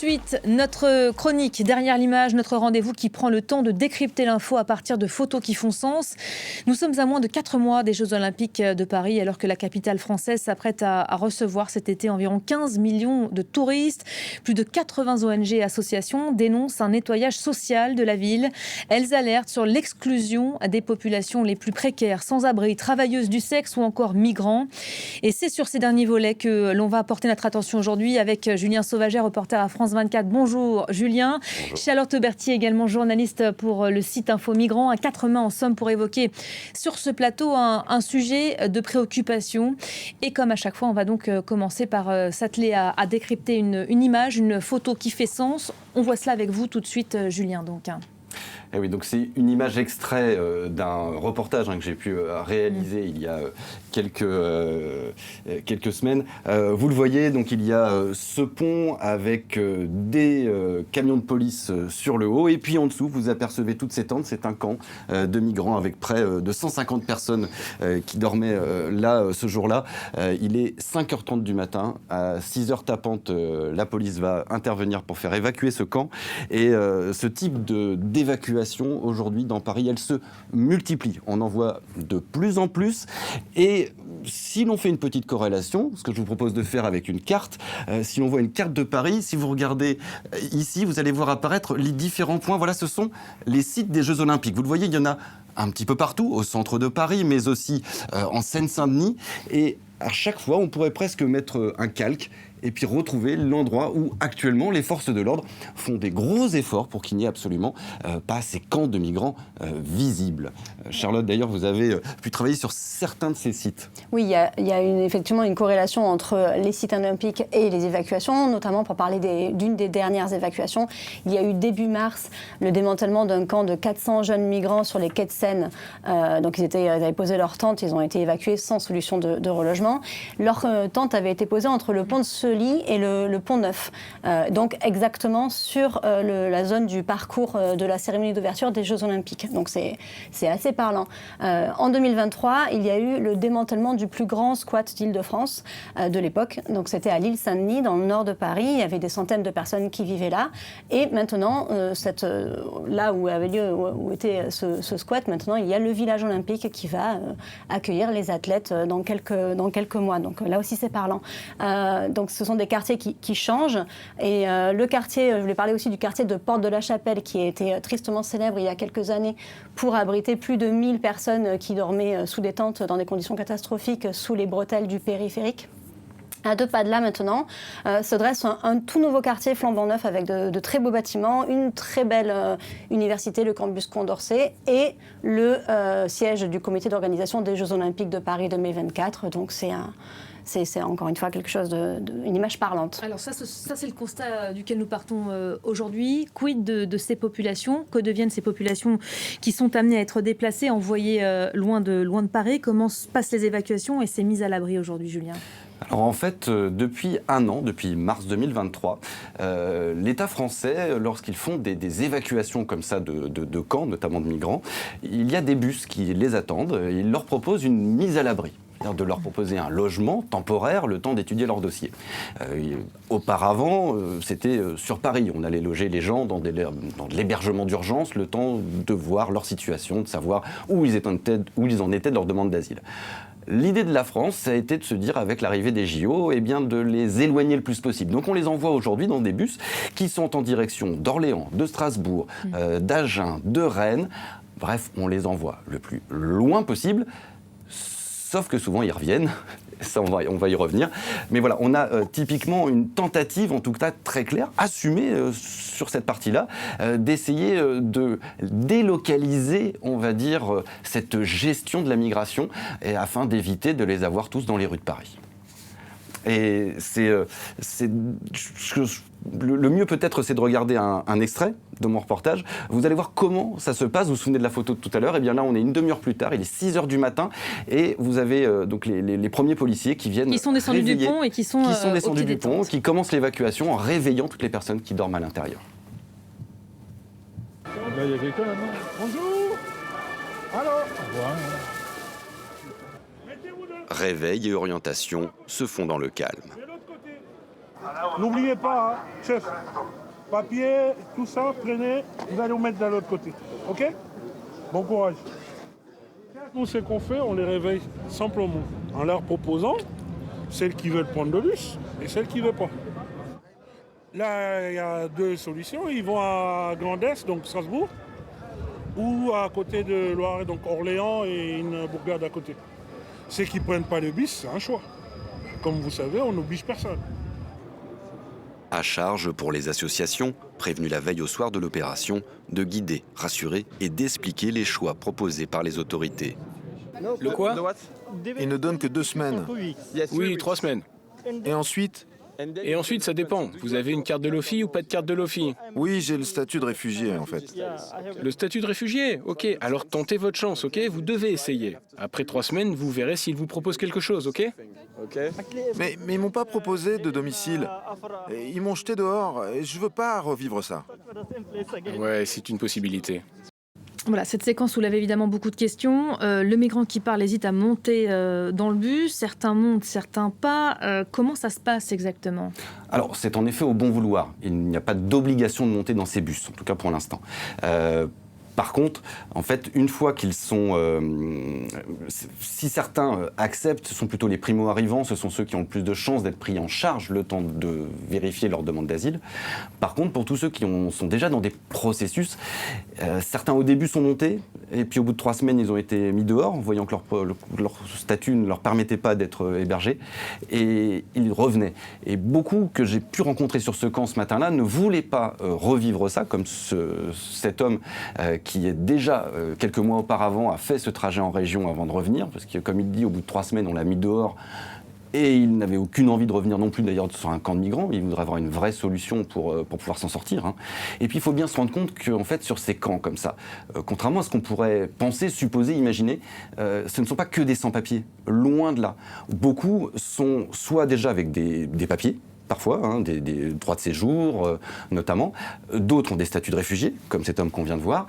Ensuite, notre chronique Derrière l'image, notre rendez-vous qui prend le temps de décrypter l'info à partir de photos qui font sens. Nous sommes à moins de 4 mois des Jeux Olympiques de Paris, alors que la capitale française s'apprête à recevoir cet été environ 15 millions de touristes. Plus de 80 ONG et associations dénoncent un nettoyage social de la ville. Elles alertent sur l'exclusion des populations les plus précaires, sans-abri, travailleuses du sexe ou encore migrants. Et c'est sur ces derniers volets que l'on va porter notre attention aujourd'hui avec Julien Sauvager, reporter à France 24. Bonjour Julien. Bonjour. Charlotte Berthier, également journaliste pour le site Info Migrants. À quatre mains en somme pour évoquer sur ce plateau un sujet de préoccupation. Et comme à chaque fois, on va donc commencer par s'atteler à décrypter une image, une photo qui fait sens. On voit cela avec vous tout de suite, Julien. Eh oui, donc c'est une image extrait d'un reportage que j'ai pu réaliser il y a quelques semaines. Vous le voyez, donc il y a ce pont avec des camions de police sur le haut, et puis en dessous, vous apercevez toutes ces tentes. C'est un camp de migrants avec près de 150 personnes qui dormaient là ce jour-là. Il est 5h30 du matin. À 6h tapantes, la police va intervenir pour faire évacuer ce camp. Et ce type d'évacuation aujourd'hui dans Paris, elle se multiplie. On en voit de plus en plus. Et si l'on fait une petite corrélation, ce que je vous propose de faire avec une carte, si l'on voit une carte de Paris, si vous regardez ici, vous allez voir apparaître les différents points. Voilà, ce sont les sites des Jeux Olympiques. Vous le voyez, il y en a un petit peu partout, au centre de Paris, mais aussi en Seine-Saint-Denis. Et à chaque fois, on pourrait presque mettre un calque et puis retrouver l'endroit où actuellement les forces de l'ordre font des gros efforts pour qu'il n'y ait absolument pas ces camps de migrants visibles. Charlotte, d'ailleurs, vous avez pu travailler sur certains de ces sites. Oui, il y a effectivement une corrélation entre les sites olympiques et les évacuations, notamment pour parler d'une des dernières évacuations. Il y a eu début mars le démantèlement d'un camp de 400 jeunes migrants sur les quais de Seine. Donc ils avaient posé leur tente, ils ont été évacués sans solution de relogement. Leur tente avait été posée entre le pont de Sully et le pont Neuf, donc exactement sur la zone du parcours de la cérémonie d'ouverture des Jeux Olympiques. Donc c'est assez parlant. En 2023, il y a eu le démantèlement du plus grand squat d'Île-de-France de l'époque. Donc c'était à l'île Saint-Denis, dans le nord de Paris. Il y avait des centaines de personnes qui vivaient là. Et maintenant, là où était ce squat, maintenant il y a le village olympique qui va accueillir les athlètes dans quelques mois. Donc là aussi c'est parlant. Donc ce sont des quartiers qui changent. Et le quartier, je voulais parler aussi du quartier de Porte de la Chapelle, qui a été tristement célèbre il y a quelques années pour abriter plus de 1000 personnes qui dormaient sous des tentes dans des conditions catastrophiques sous les bretelles du périphérique. À 2 pas de là maintenant, se dresse un tout nouveau quartier flambant neuf avec de très beaux bâtiments, une très belle université, le campus Condorcet, et le siège du comité d'organisation des Jeux Olympiques de Paris 2024. Donc c'est encore une fois quelque chose une image parlante. Alors ça c'est le constat duquel nous partons aujourd'hui. Quid de ces populations? Que deviennent ces populations qui sont amenées à être déplacées, envoyées loin de Paris? Comment se passent les évacuations et ces mises à l'abri aujourd'hui, Julien? Alors en fait, depuis un an, depuis mars 2023, l'État français, lorsqu'ils font des évacuations comme ça de camps, notamment de migrants, il y a des bus qui les attendent, et ils leur proposent une mise à l'abri. C'est-à-dire de leur proposer un logement temporaire, le temps d'étudier leur dossier. Auparavant, c'était sur Paris. On allait loger les gens dans de l'hébergement d'urgence, le temps de voir leur situation, de savoir où ils en étaient de leur demande d'asile. L'idée de la France, ça a été de se dire, avec l'arrivée des JO, eh bien, de les éloigner le plus possible. Donc on les envoie aujourd'hui dans des bus qui sont en direction d'Orléans, de Strasbourg, d'Agen, de Rennes. Bref, on les envoie le plus loin possible, sauf que souvent ils reviennent. Ça, on va y revenir. Mais voilà, on a typiquement une tentative, en tout cas très claire, assumée sur cette partie-là, d'essayer de délocaliser, on va dire, cette gestion de la migration, afin d'éviter de les avoir tous dans les rues de Paris. Et le mieux peut-être, c'est de regarder un extrait de mon reportage. Vous allez voir comment ça se passe. Vous vous souvenez de la photo de tout à l'heure? Et bien là, on est une demi-heure plus tard, il est 6h du matin, et vous avez donc les premiers policiers qui viennent qui sont descendus du pont et qui sont descendus du pont, qui commencent l'évacuation en réveillant toutes les personnes qui dorment à l'intérieur. Là, il y a quelqu'un là-dedans. Bonjour. Allô. Réveil et orientation se font dans le calme. N'oubliez pas, hein, chef, papier, tout ça, prenez, vous allez vous mettre de l'autre côté. OK? Bon courage. Nous, ce qu'on fait, on les réveille simplement en leur proposant celles qui veulent prendre le bus et celles qui ne veulent pas. Là, il y a deux solutions. Ils vont à Grand Est, donc Strasbourg, ou à côté de Loire, donc Orléans et une bourgade à côté. Ceux qui ne prennent pas le bus, c'est un choix. Comme vous savez, on n'oblige personne. À charge pour les associations, prévenues la veille au soir de l'opération, de guider, rassurer et d'expliquer les choix proposés par les autorités. Le quoi? Il ne donne que 2 semaines. Oui, 3 semaines. Et ensuite, Ça dépend. Vous avez une carte de LOFI ou pas de carte de LOFI? oui, j'ai le statut de réfugié en fait. Le statut de réfugié? Ok, alors tentez votre chance, ok? Vous devez essayer. Après 3 semaines, vous verrez s'ils vous proposent quelque chose, ok? Mais ils m'ont pas proposé de domicile. Et ils m'ont jeté dehors et je veux pas revivre ça. Ouais, c'est une possibilité. Voilà, cette séquence soulève évidemment beaucoup de questions. Le migrant qui parle hésite à monter dans le bus. Certains montent, certains pas. Comment ça se passe exactement? Alors, c'est en effet au bon vouloir. Il n'y a pas d'obligation de monter dans ces bus, en tout cas pour l'instant. Par contre, en fait, une fois qu'ils sont... si certains acceptent, ce sont plutôt les primo-arrivants, ce sont ceux qui ont le plus de chances d'être pris en charge le temps de vérifier leur demande d'asile. Par contre, pour tous ceux qui sont déjà dans des processus, certains au début sont montés, et puis au bout de 3 semaines, ils ont été mis dehors, voyant que leur statut ne leur permettait pas d'être hébergés, et ils revenaient. Et beaucoup que j'ai pu rencontrer sur ce camp ce matin-là ne voulaient pas revivre ça, comme cet homme qui est déjà, quelques mois auparavant, a fait ce trajet en région avant de revenir, parce que, comme il dit, au bout de 3 semaines, on l'a mis dehors, et il n'avait aucune envie de revenir non plus, d'ailleurs, sur un camp de migrants. Il voudrait avoir une vraie solution pour pouvoir s'en sortir, hein. Et puis, il faut bien se rendre compte qu'en fait, sur ces camps comme ça, contrairement à ce qu'on pourrait penser, supposer, imaginer, ce ne sont pas que des sans-papiers, loin de là. Beaucoup sont soit déjà avec des papiers, parfois, hein, des droits de séjour notamment. D'autres ont des statuts de réfugiés, comme cet homme qu'on vient de voir.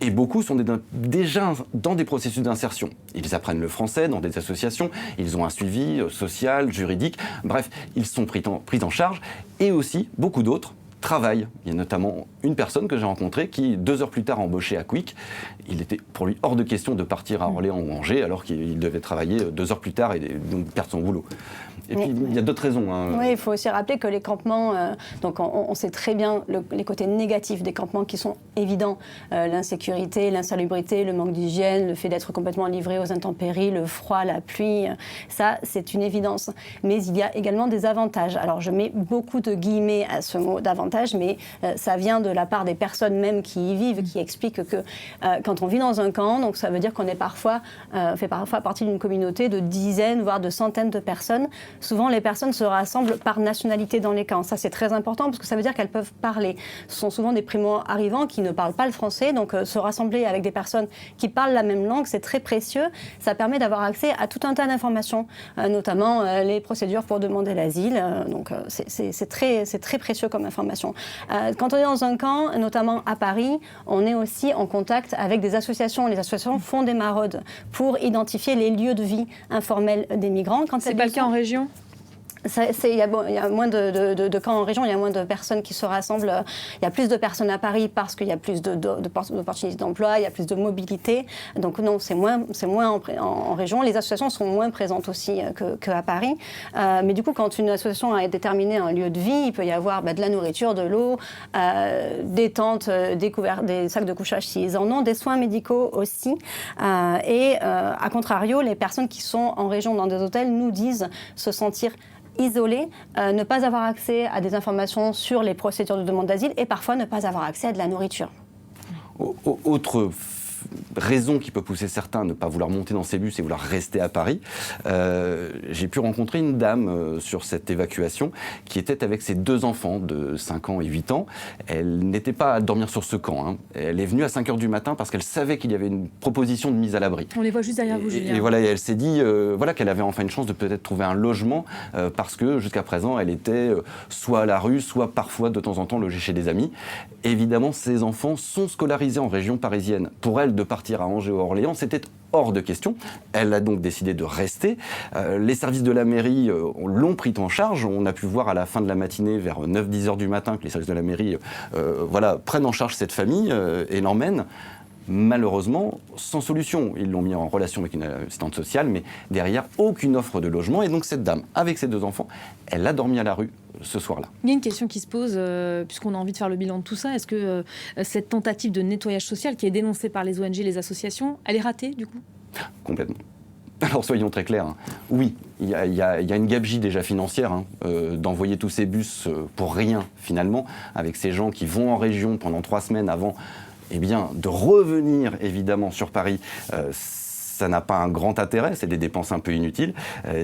Et beaucoup sont déjà dans des processus d'insertion. Ils apprennent le français dans des associations, ils ont un suivi social, juridique. Bref, ils sont pris en charge. Et aussi, beaucoup d'autres travaillent. Il y a notamment une personne que j'ai rencontrée qui, 2 heures plus tard, a embauché à Quick. Il était pour lui hors de question de partir à Orléans ou Angers, alors qu'il devait travailler 2 heures plus tard et donc perdre son boulot. Et puis, il y a d'autres raisons, hein. Oui, il faut aussi rappeler que les campements, donc on sait très bien les côtés négatifs des campements qui sont évidents. L'insécurité, l'insalubrité, le manque d'hygiène, le fait d'être complètement livré aux intempéries, le froid, la pluie, ça, c'est une évidence. Mais il y a également des avantages. Alors, je mets beaucoup de guillemets à ce mot d'avantage, mais ça vient de la part des personnes même qui y vivent, qui expliquent que quand on vit dans un camp, donc ça veut dire qu'on est fait parfois partie d'une communauté de dizaines, voire de centaines de personnes. Souvent, les personnes se rassemblent par nationalité dans les camps. Ça, c'est très important parce que ça veut dire qu'elles peuvent parler. Ce sont souvent des primo-arrivants qui ne parlent pas le français, donc se rassembler avec des personnes qui parlent la même langue, c'est très précieux. Ça permet d'avoir accès à tout un tas d'informations, notamment les procédures pour demander l'asile. Donc, c'est très précieux comme information. Quand on est dans un camp, notamment à Paris, on est aussi en contact avec des associations. Les associations font des maraudes pour identifier les lieux de vie informels des migrants. C'est pas le cas en région ? Il y a moins de camps en région, il y a moins de personnes qui se rassemblent. Il y a plus de personnes à Paris parce qu'il y a plus d'opportunités d'emploi, il y a plus de mobilité. Donc non, c'est moins en région. Les associations sont moins présentes aussi qu'à Paris. Mais du coup, quand une association a déterminé un lieu de vie, il peut y avoir de la nourriture, de l'eau, des tentes, des sacs de couchage s'ils en ont, des soins médicaux aussi. Et à contrario, les personnes qui sont en région dans des hôtels nous disent se sentir isolés, ne pas avoir accès à des informations sur les procédures de demande d'asile et parfois ne pas avoir accès à de la nourriture. Autre raison qui peut pousser certains à ne pas vouloir monter dans ces bus et vouloir rester à Paris. J'ai pu rencontrer une dame sur cette évacuation qui était avec ses 2 enfants de 5 ans et 8 ans. Elle n'était pas à dormir sur ce camp, hein. Elle est venue à 5 heures du matin parce qu'elle savait qu'il y avait une proposition de mise à l'abri. On les voit juste derrière vous, Julien. Et voilà, elle s'est dit qu'elle avait enfin une chance de peut-être trouver un logement parce que jusqu'à présent, elle était soit à la rue, soit parfois de temps en temps logée chez des amis. Évidemment, ces enfants sont scolarisés en région parisienne. Pour elle, de partir à Angers ou à Orléans, c'était hors de question. Elle a donc décidé de rester. Les services de la mairie l'ont pris en charge. On a pu voir à la fin de la matinée, vers 9-10 heures du matin, que les services de la mairie prennent en charge cette famille et l'emmènent. Malheureusement, sans solution. Ils l'ont mis en relation avec une assistante sociale, mais derrière, aucune offre de logement. Et donc cette dame, avec ses 2 enfants, elle a dormi à la rue ce soir-là. Il y a une question qui se pose, puisqu'on a envie de faire le bilan de tout ça. Est-ce que cette tentative de nettoyage social qui est dénoncée par les ONG, les associations, elle est ratée du coup ? Complètement. Alors soyons très clairs, hein. Oui, il y a une gabegie déjà financière d'envoyer tous ces bus pour rien finalement, avec ces gens qui vont en région pendant 3 semaines avant de revenir évidemment sur Paris. Ça n'a pas un grand intérêt, c'est des dépenses un peu inutiles,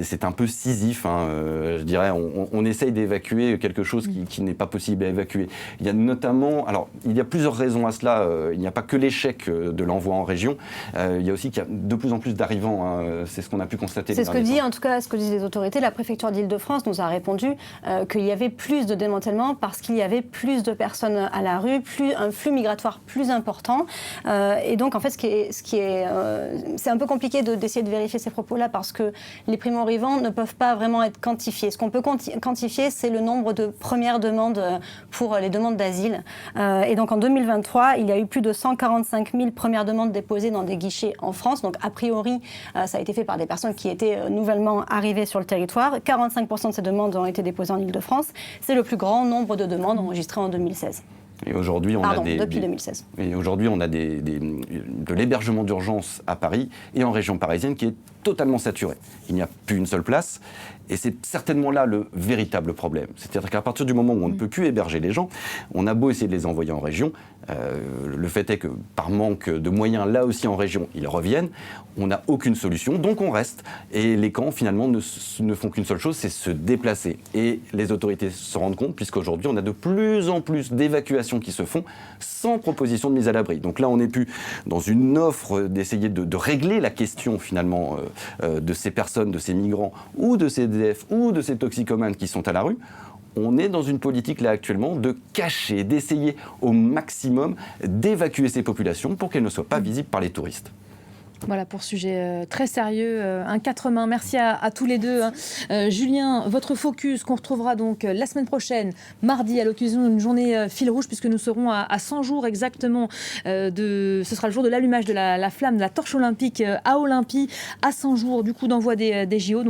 c'est un peu Sisyphe, je dirais, on essaye d'évacuer quelque chose qui n'est pas possible à évacuer. Il y a notamment, alors il y a plusieurs raisons à cela, il n'y a pas que l'échec de l'envoi en région, il y a aussi qu'il y a de plus en plus d'arrivants, c'est ce qu'on a pu constater. C'est ce que dit, en tout cas, ce que disent les autorités. La préfecture d'Île-de-France nous a répondu qu'il y avait plus de démantèlement parce qu'il y avait plus de personnes à la rue, un flux migratoire plus important. Et donc, en fait, c'est un peu compliqué d'essayer de vérifier ces propos-là parce que les primo-arrivants ne peuvent pas vraiment être quantifiés. Ce qu'on peut quantifier, c'est le nombre de premières demandes pour les demandes d'asile. Et donc, en 2023, il y a eu plus de 145 000 premières demandes déposées dans des guichets en France. Donc, a priori, ça a été fait par des personnes qui étaient nouvellement arrivées sur le territoire. 45% de ces demandes ont été déposées en Île-de-France. C'est le plus grand nombre de demandes enregistrées en 2016. Et aujourd'hui, depuis 2016. Et aujourd'hui, on a de l'hébergement d'urgence à Paris et en région parisienne qui est totalement saturé. Il n'y a plus une seule place. Et c'est certainement là le véritable problème. C'est-à-dire qu'à partir du moment où on ne peut plus héberger les gens, on a beau essayer de les envoyer en région, le fait est que par manque de moyens, là aussi en région, ils reviennent, on n'a aucune solution, donc on reste. Et les camps, finalement, ne font qu'une seule chose, c'est se déplacer. Et les autorités se rendent compte, puisqu'aujourd'hui, on a de plus en plus d'évacuations qui se font sans proposition de mise à l'abri. Donc là, on n'est plus dans une offre d'essayer de régler la question, finalement, de ces personnes, de ces migrants, ou de ces SDF, ou de ces toxicomanes qui sont à la rue. On est dans une politique là actuellement de cacher, d'essayer au maximum d'évacuer ces populations pour qu'elles ne soient pas visibles par les touristes. Voilà pour sujet très sérieux, un 4 mains. Merci à tous les deux. Julien, votre focus qu'on retrouvera donc la semaine prochaine, mardi, à l'occasion d'une journée fil rouge, puisque nous serons à 100 jours exactement ce sera le jour de l'allumage de la flamme de la torche olympique à Olympie, à 100 jours du coup d'envoi des JO. Donc